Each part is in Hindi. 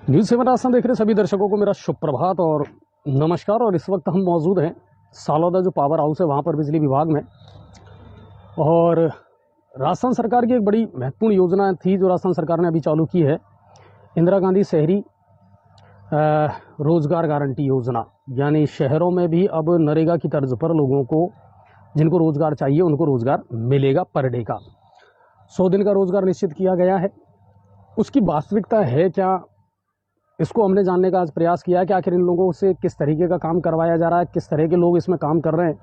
न्यूज़ 7 राजस्थान देख रहे सभी दर्शकों को मेरा शुभ प्रभात और नमस्कार। और इस वक्त हम मौजूद हैं सालोदा जो पावर हाउस है वहाँ पर बिजली विभाग में। और राजस्थान सरकार की एक बड़ी महत्वपूर्ण योजना थी जो राजस्थान सरकार ने अभी चालू की है, इंदिरा गांधी शहरी रोजगार गारंटी योजना। यानी शहरों में भी अब नरेगा की तर्ज पर लोगों को जिनको रोजगार चाहिए उनको रोजगार मिलेगा पर डे का। 100 दिन का रोजगार निश्चित किया गया है। उसकी वास्तविकता है क्या, इसको हमने जानने का आज प्रयास किया है कि आखिर इन लोगों से किस तरीके का काम करवाया जा रहा है, किस तरह के लोग इसमें काम कर रहे हैं,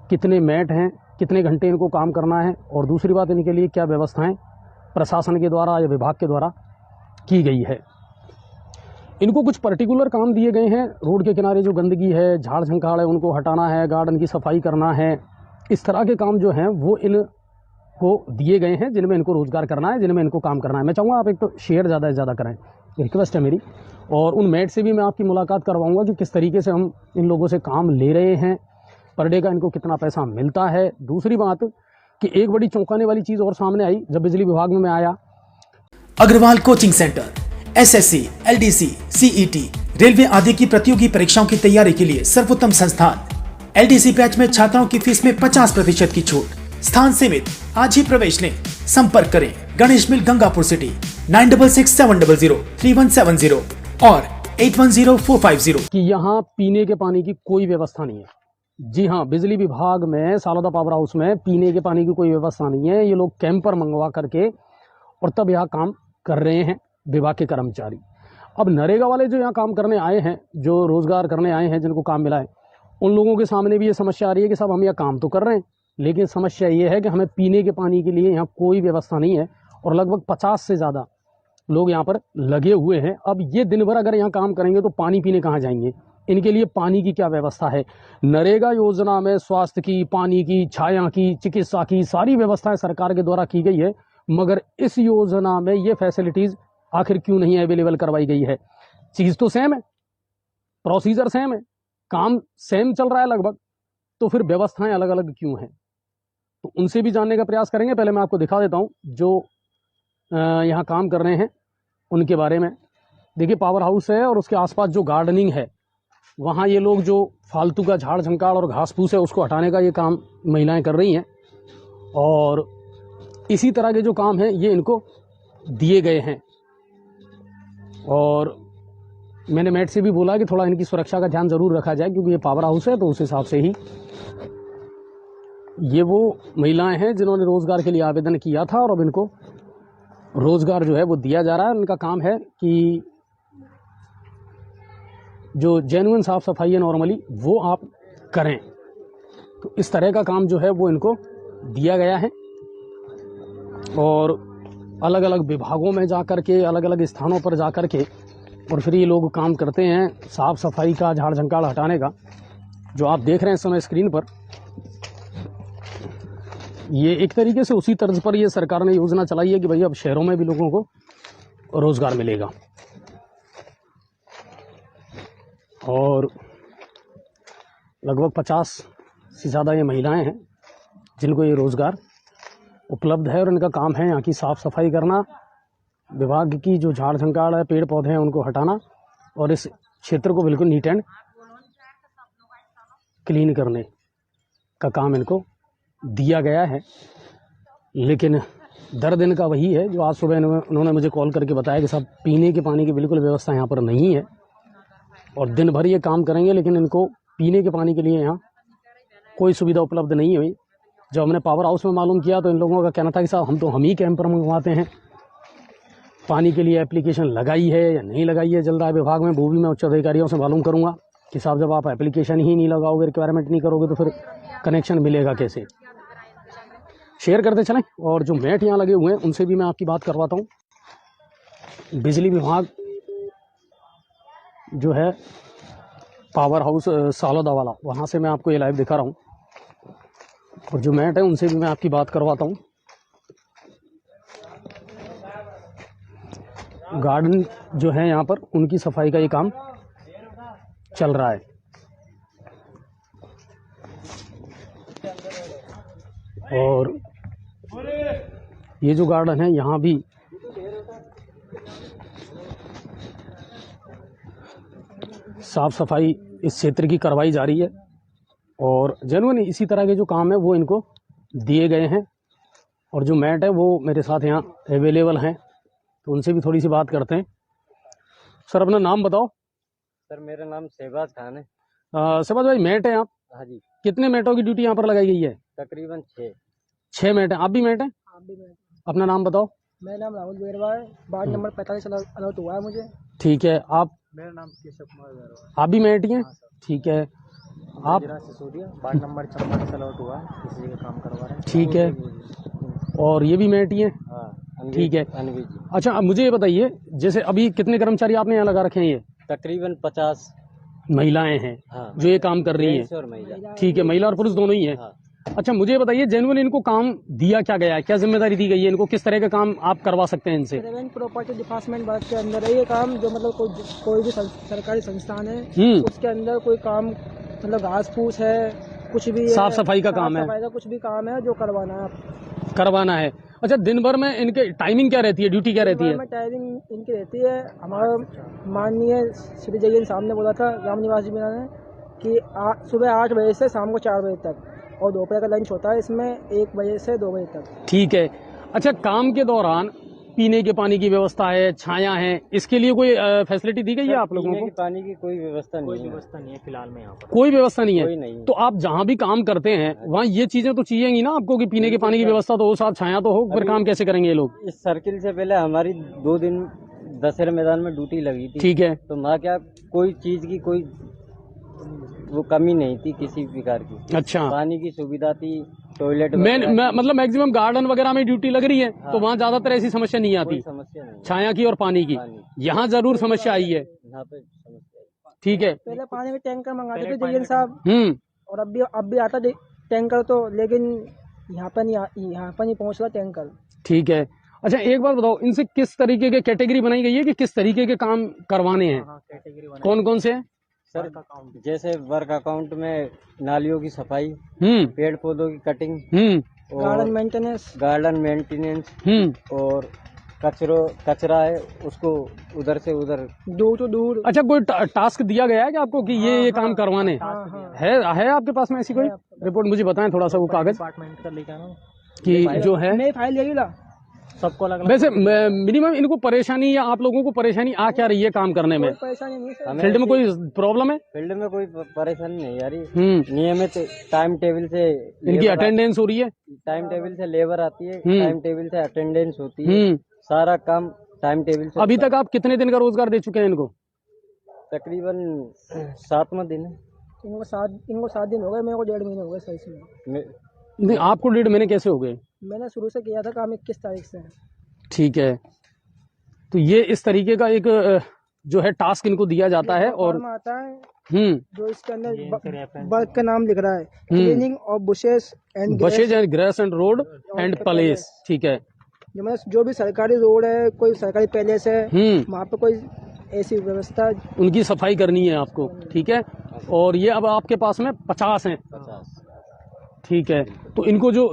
कितने मैट हैं, कितने घंटे इनको काम करना है, और दूसरी बात इनके लिए क्या व्यवस्थाएं प्रशासन के द्वारा या विभाग के द्वारा की गई है। इनको कुछ पर्टिकुलर काम दिए गए हैं। रोड के किनारे जो गंदगी है, झाड़ झंखाड़ है, उनको हटाना है, गार्डन की सफाई करना है। इस तरह के काम जो हैं वो इनको दिए गए हैं जिनमें इनको रोजगार करना है, जिनमें इनको काम करना है। मैं चाहूँगा आप एक तो शेयर ज़्यादा से ज़्यादा करें, रिक्वेस्ट है मेरी। और उन मेट से भी मैं आपकी मुलाकात करवाऊंगा कि किस तरीके से हम इन लोगों से काम ले रहे हैं, पर डे का इनको कितना पैसा मिलता है। दूसरी बात कि एक बड़ी चौंकाने वाली चीज़ और सामने आई जब बिजली विभाग में मैं आया। Agarwal coaching centre SSC, LDC, CET, railway आदि की प्रतियोगी परीक्षाओं की तैयारी के लिए सर्वोत्तम संस्थान। एलडीसी बैच में छात्राओं की फीस में 50% की छूट। स्थान सीमित, आज ही प्रवेश लें। संपर्क करें गणेश मिल, गंगापुर सिटी 9667003170 और 810450। कि यहाँ पीने के पानी की कोई व्यवस्था नहीं है। जी हाँ, बिजली विभाग में सालोदा पावर हाउस में पीने के पानी की कोई व्यवस्था नहीं है। ये लोग कैंपर मंगवा करके और तब यहाँ काम कर रहे हैं विभाग के कर्मचारी। अब नरेगा वाले जो यहाँ काम करने आए हैं, जो रोजगार करने आए हैं, जिनको काम मिला है, उन लोगों के सामने भी ये समस्या आ रही है कि साहब हम यहाँ काम तो कर रहे हैं, लेकिन समस्या ये है कि हमें पीने के पानी के लिए यहाँ कोई व्यवस्था नहीं है। और लगभग 50 से ज़्यादा लोग यहाँ पर लगे हुए हैं। अब ये दिन भर अगर यहाँ काम करेंगे तो पानी पीने कहाँ जाएंगे? इनके लिए पानी की क्या व्यवस्था है? नरेगा योजना में स्वास्थ्य की, पानी की, छाया की, चिकित्सा की सारी व्यवस्थाएं सरकार के द्वारा की गई है, मगर इस योजना में ये फैसिलिटीज़ आखिर क्यों नहीं अवेलेबल करवाई गई है? चीज़ तो सेम है, प्रोसीजर सेम है, काम सेम चल रहा है लगभग, तो फिर व्यवस्थाएं अलग अलग क्यों हैं? तो उनसे भी जानने का प्रयास करेंगे। पहले मैं आपको दिखा देता हूँ जो यहाँ काम कर रहे हैं उनके बारे में। देखिए, पावर हाउस है और उसके आसपास जो गार्डनिंग है वहाँ ये लोग जो फालतू का झाड़ झंकाड़ और घास फूस है उसको हटाने का ये काम महिलाएं कर रही हैं। और इसी तरह के जो काम हैं ये इनको दिए गए हैं। और मैंने मेट से भी बोला कि थोड़ा इनकी सुरक्षा का ध्यान ज़रूर रखा जाए, क्योंकि ये पावर हाउस है तो उस हिसाब से ही। ये वो महिलाएं हैं जिन्होंने रोज़गार के लिए आवेदन किया था और अब इनको रोज़गार जो है वो दिया जा रहा है। उनका काम है कि जो जेन्युइन साफ़ सफाई है नॉर्मली वो आप करें। तो इस तरह का काम जो है वो इनको दिया गया है। और अलग अलग विभागों में जा कर के, अलग अलग स्थानों पर जा कर के और फिर ये लोग काम करते हैं साफ़ सफाई का, झाड़ झंकाड़ हटाने का। जो आप देख रहे हैं इस समय स्क्रीन पर, ये एक तरीके से उसी तर्ज पर ये सरकार ने योजना चलाई है कि भाई अब शहरों में भी लोगों को रोज़गार मिलेगा। और लगभग 50 से ज़्यादा ये महिलाएं हैं जिनको ये रोज़गार उपलब्ध है और इनका काम है यहाँ की साफ़ सफाई करना, विभाग की जो झाड़ झंकाड़ है, पेड़ पौधे हैं उनको हटाना और इस क्षेत्र को बिल्कुल नीट एंड क्लीन करने का काम इनको दिया गया है। लेकिन दर्द इनका वही है जो आज सुबह उन्होंने मुझे कॉल करके बताया कि साहब पीने के पानी की बिल्कुल व्यवस्था यहाँ पर नहीं है और दिन भर ये काम करेंगे लेकिन इनको पीने के पानी के लिए यहाँ कोई सुविधा उपलब्ध नहीं हुई। जब हमने पावर हाउस में मालूम किया तो इन लोगों का कहना था कि साहब हम ही कैंपर मंगवाते हैं, पानी के लिए एप्लीकेशन लगाई है या नहीं लगाई है जल रहा है विभाग में, वो भी मैं उच्च अधिकारियों से मालूम करूँगा कि साहब जब आप एप्लीकेशन ही नहीं लगाओगे, रिक्वायरमेंट नहीं करोगे तो फिर कनेक्शन मिलेगा कैसे? शेयर करते चलें। और जो मैट यहाँ लगे हुए हैं उनसे भी मैं आपकी बात करवाता हूँ। बिजली विभाग जो है पावर हाउस सालोदा वाला, वहाँ से मैं आपको ये लाइव दिखा रहा हूँ। और जो मैट है उनसे भी मैं आपकी बात करवाता हूँ। गार्डन जो है यहाँ पर उनकी सफाई का ये काम चल रहा है। और ये जो गार्डन है यहाँ भी साफ सफाई इस क्षेत्र की करवाई जा रही है और जेन्युइन इसी तरह के जो काम है वो इनको दिए गए हैं। और जो मैट है वो मेरे साथ यहाँ अवेलेबल हैं, तो उनसे भी थोड़ी सी बात करते हैं। सर अपना नाम बताओ। सर मेरा नाम शहबाज खान है। शहबाज भाई, मैट है आप? हाँ जी। कितने मैटों की ड्यूटी यहाँ पर लगाई गई है? तकरीबन 6 मैट है। आप भी मैट हैं? आप भी मैं अपना नाम बताओ। मेरा नाम राहुल बेरवा है, वार्ड नंबर 45 अलर्ट हुआ है मुझे। ठीक है। आप? मेरा नाम केशव कुमार बेरवा है, आप भी मैट ही हैं? ठीक है। आप? सिसोदिया, वार्ड नंबर 56 अलर्ट हुआ है, किसी का काम करवा रहे हैं। ठीक है। और ये भी मैट ही हैं? हाँ। ठीक है। अनवी जी। अच्छा, अब मुझे ये बताइए, जैसे अभी कितने कर्मचारी आपने यहाँ लगा रखे हैं? ये तकरीबन 50 महिलाएं हैं हाँ जो ये काम कर रही जेंट्स हैं? और महिला। ठीक है, महिला और पुरुष दोनों ही हैं। हाँ। अच्छा, मुझे ये बताइए, जेन्युइन इनको काम दिया क्या गया है, क्या जिम्मेदारी दी गई है इनको, किस तरह का काम आप करवा सकते हैं इनसे? रेवेन्यू प्रॉपर्टी डिपार्टमेंट वर्क के अंदर है ये काम, जो मतलब कोई भी सरकारी संस्थान है उसके अंदर कोई काम, मतलब घास फूस है, कुछ भी है, साफ सफाई का काम है, साफ सफाई का कुछ भी काम है जो करवाना है। अच्छा, दिन भर में इनके टाइमिंग क्या रहती है, ड्यूटी क्या रहती है? टाइमिंग इनकी रहती है, हमारा माननीय श्री जयन साहब ने बोला था, राम निवास जी मीना ने, कि सुबह 8 बजे से शाम को 4 बजे तक, और दोपहर का लंच होता है इसमें 1 बजे से 2 बजे तक। ठीक है। अच्छा, काम के दौरान पीने के पानी की व्यवस्था है, छाया है, इसके लिए कोई फैसिलिटी दी गई है आप लोगों को? पानी की कोई व्यवस्था नहीं है फिलहाल में यहाँ पर। कोई व्यवस्था नहीं कोई है? नहीं। तो आप जहाँ भी काम करते हैं वहाँ ये चीजें तो चाहिएगी ना आपको, कि पीने के पानी की व्यवस्था तो हो, साथ छाया तो हो, फिर काम कैसे करेंगे ये लोग? इस सर्किल से पहले हमारी 2 दिन दशहरा मैदान में ड्यूटी लगी थी। ठीक है। तो वहाँ क्या कोई चीज की कोई वो कमी नहीं थी किसी भी प्रकार की। अच्छा। पानी की सुविधा थी, टॉयलेट मतलब मैक्सिमम गार्डन वगैरह में ड्यूटी लग रही है हाँ। तो वहाँ ज्यादातर ऐसी समस्या नहीं आती, समस्या नहीं। छाया की और पानी की। यहाँ जरूर समस्या आई है। यहाँ पे समस्या आई। ठीक है। पहले पानी के टैंकर मंगाते थे जयन साहब, और अब भी आता टैंकर तो, लेकिन यहाँ पर नहीं पहुँच रहा टैंकर। ठीक है। अच्छा, एक बात बताओ, इनसे किस तरीके के कैटेगरी बनाई गई है कि किस तरीके के काम करवाने हैं? कौन कौन से हैं? सर जैसे वर्क अकाउंट में नालियों की सफाई, पेड़ पौधों की कटिंग, गार्डन मेंटेनेंस, और कचरा है उसको उधर से उधर दूर। अच्छा, कोई टास्क दिया गया है कि आपको कि ये काम करवाने? है आपके पास में ऐसी कोई रिपोर्ट? मुझे बताएं थोड़ा सा वो कागज कि जो है नहीं, फाइल ले ला सबको अलग। वैसे मिनिमम इनको परेशानी या आप लोगों को परेशानी आ क्या रही है काम करने में? परेशानी नहीं सर। फील्ड में कोई प्रॉब्लम है? फील्ड में कोई परेशानी नहीं आ रही। नियमित टाइम टेबल से इनकी अटेंडेंस हो रही है, टाइम टेबल से लेबर आती है, टाइम टेबल से अटेंडेंस होती है, सारा काम टाइम टेबल से। अभी तक आप कितने दिन का रोजगार दे चुके हैं इनको? तकरीबन 7वां दिन है। इनको 7 दिन हो गए, मेरे को 1.5 महीने हो गए सर इसमें। नहीं, आपको 1.5 महीने कैसे हो गए? मैंने शुरू से किया था काम 21 तारीख से। ठीक है। तो ये इस तरीके का एक जो है टास्क इनको दिया जाता है, और आता है जो इसके अंदर वर्क का नाम लिख रहा है, cleaning of bushes and grass and road and place. ठीक है। जो भी सरकारी रोड है, कोई सरकारी पैलेस है, वहाँ पे कोई ऐसी व्यवस्था, उनकी सफाई करनी है आपको। ठीक है। और ये अब आपके पास में 50 हैं। 50। ठीक है। तो इनको जो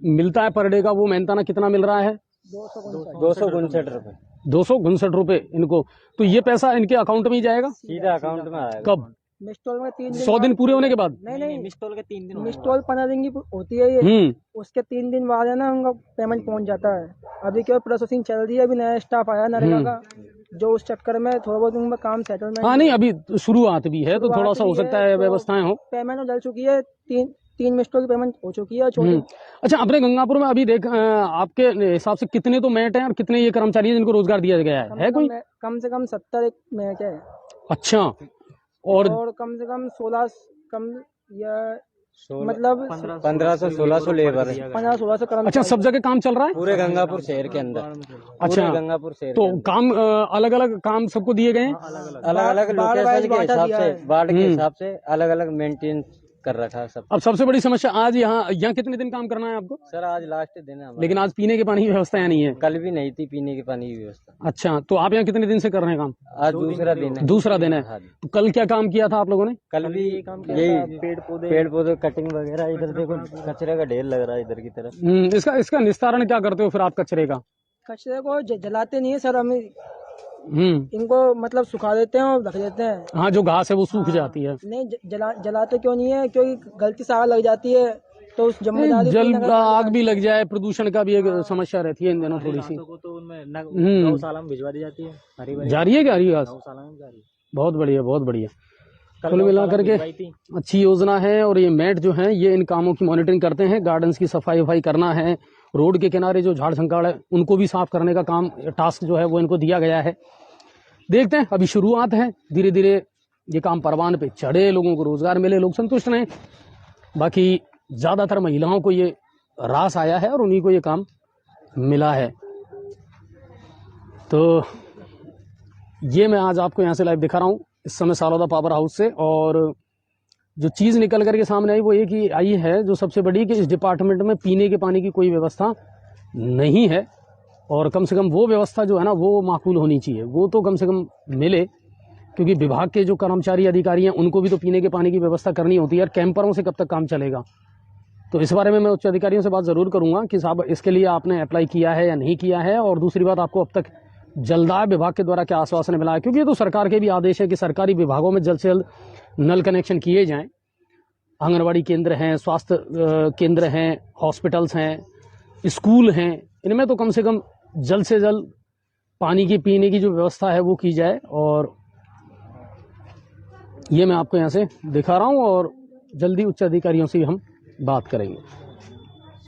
मिलता है पर डे का, वो मेहनताना कितना मिल रहा है? 259 रुपए। 259 रुपए इनको। तो ये पैसा इनके अकाउंट में ही जाएगा? सीधा अकाउंट में आएगा। कब? मिस्टॉल में 3 दिन, 100 दिन पूरे होने के बाद? नहीं, मिस्टॉल के 3 दिन, मिस्टॉल 15 दिन की होती है ये। उसके 3 दिन बाद है ना उनका पेमेंट पहुंच जाता है। अभी क्या प्रोसेसिंग चल रही है, अभी नया स्टाफ आया नरेगा का, जो उस चक्कर में थोड़ा बहुत उनका काम सेटलमेंट। हाँ, नहीं अभी शुरुआत भी है तो थोड़ा सा हो सकता है व्यवस्थाएं हो। पेमेंट डल चुकी है, 3 मिस्टों की पेमेंट हो चुकी है छोटी। अच्छा, अपने गंगापुर में अभी देख आपके हिसाब से कितने तो मैट हैं और कितने ये कर्मचारी हैं जिनको रोजगार दिया गया है कोई? कम से कम 70 मैट है। अच्छा। और कम से कम 16 या मतलब 1500-1600 लेबर है। 1500-1600 कर्मचारी। अच्छा, सब जगह काम चल रहा है पूरे गंगापुर शहर के अंदर? अच्छा, गंगापुर शहर तो काम अलग अलग काम सबको दिए गए हैं, अलग अलग लोकेशन के हिसाब से, वार्ड के हिसाब से अलग अलग मेंटेन कर रखा है सब। अब सबसे बड़ी समस्या आज यहाँ कितने दिन काम करना है आपको? सर आज लास्ट दिन है हमारा। लेकिन आज पीने के पानी की व्यवस्था नहीं है? कल भी नहीं थी पीने के पानी की व्यवस्था। अच्छा, तो आप यहाँ कितने दिन से कर रहे हैं काम? आज दूसरा दिन है। दूसरा दिन है। तो कल क्या काम किया था आप लोगों ने? कल भी यही पेड़ पौधे कटिंग वगैरह। इधर देखो कचरे का ढेर लग रहा है इधर की तरफ। इसका निस्तारण क्या करते हो फिर आप कचरे का? कचरे को जलाते नहीं है सर, हम इनको मतलब सुखा देते हैं और रख देते हैं। हाँ, जो घास है वो सूख जाती है। नहीं, जलाते क्यों नहीं है? क्योंकि गलती से आग लग जाती है तो उस जिम्मेदारी जल आग भी लग जाए, प्रदूषण का भी एक समस्या रहती है इन दिनों थोड़ी सी। तो उनमें गौशाला में भिजवा दी जाती है। जा रही है क्या हरी घास? गौशाला में जा रही है। बहुत बढ़िया, बहुत बढ़िया। कुल मिलाकर के अच्छी योजना है। और ये मैट जो है ये इन कामों की मॉनिटरिंग करते हैं। गार्डन्स की सफाई वफाई करना है, रोड के किनारे जो झाड़ झंकाड़ है उनको भी साफ करने का काम, टास्क जो है वो इनको दिया गया है। देखते हैं, अभी शुरुआत है, धीरे धीरे ये काम परवान पे चढ़े, लोगों को रोजगार मिले, लोग संतुष्ट रहें। बाकी ज्यादातर महिलाओं को ये रास आया है और उन्हीं को ये काम मिला है। तो ये मैं आज आपको यहाँ से लाइव दिखा रहा हूँ इस समय सालोदा पावर हाउस से। और जो चीज़ निकल करके सामने आई वो ये कि आई है जो सबसे बड़ी, कि इस डिपार्टमेंट में पीने के पानी की कोई व्यवस्था नहीं है। और कम से कम वो व्यवस्था जो है ना वो माकूल होनी चाहिए, वो तो कम से कम मिले, क्योंकि विभाग के जो कर्मचारी अधिकारी हैं उनको भी तो पीने के पानी की व्यवस्था करनी होती है। यार कैंपरों से कब तक काम चलेगा? तो इस बारे में मैं उच्च अधिकारियों से बात ज़रूर करूंगा कि साहब इसके लिए आपने अप्लाई किया है या नहीं किया है। और दूसरी बात, आपको अब तक जलदाय विभाग के द्वारा क्या आश्वासन मिला है, क्योंकि ये तो सरकार के भी आदेश है कि सरकारी विभागों में जल्द से जल्द नल कनेक्शन किए जाएं। आंगनबाड़ी केंद्र हैं, स्वास्थ्य केंद्र हैं, हॉस्पिटल्स हैं, स्कूल हैं, इनमें तो कम से कम जल्द से जल्द पानी की पीने की जो व्यवस्था है वो की जाए। और ये मैं आपको यहाँ से दिखा रहा हूँ और जल्दी उच्च अधिकारियों से हम बात करेंगे।